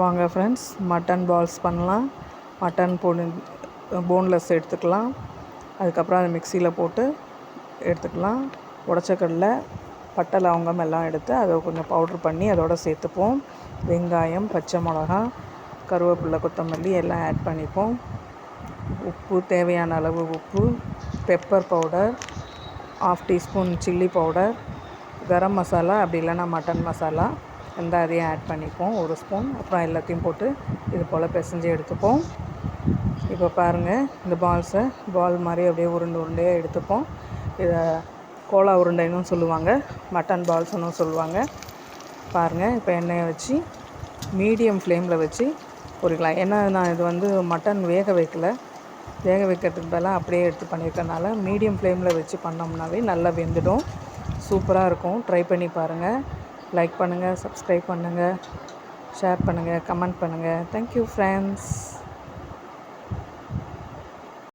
வாங்க friends, mutton balls பண்ணலாம். Mutton boneless எடுத்துக்கலாம். அதுக்கப்புறம் அதை மிக்சியில் போட்டு எடுத்துக்கலாம். உடச்சக்கடலை, பட்டை, லவங்கம் எல்லாம் எடுத்து அதை கொஞ்சம் பவுட்ரு பண்ணி அதோடு சேர்த்துப்போம். வெங்காயம், பச்சை மிளகா, கருவேப்பிலை, கொத்தமல்லி எல்லாம் ஆட் பண்ணிப்போம். உப்பு, தேவையான அளவு உப்பு, pepper powder, 1/2 teaspoon chilli powder, garam masala, அப்படி இல்லைன்னா மட்டன் மசாலா அதையும் ஆட் பண்ணிப்போம் 1 ஸ்பூன். அப்புறம் எல்லாத்தையும் போட்டு இது போல் பிசைஞ்சு எடுத்துப்போம். இப்போ பாருங்கள், இந்த பால் மாதிரி அப்படியே உருண்டையாக எடுத்துப்போம். இதை கோலா உருண்டைன்னு சொல்லுவாங்க, மட்டன் பால்ஸ்னு சொல்லுவாங்க. பாருங்கள், இப்போ எண்ணெயை வச்சு மீடியம் ஃப்ளேமில் வச்சு பொரிக்கலாம். ஏன்னா நான் இது மட்டன் வேக வைக்கிறதுக்கு பதிலாக அப்படியே எடுத்து பண்ணியிருக்கனால மீடியம் ஃப்ளேமில் வச்சு பண்ணோம்னாவே நல்லா வெந்துடும். சூப்பராக இருக்கும். ட்ரை பண்ணி பாருங்கள். லைக் பண்ணுங்கள், சப்ஸ்கிரைப் பண்ணுங்கள், ஷேர் பண்ணுங்கள், கமெண்ட் பண்ணுங்கள். Thank you friends.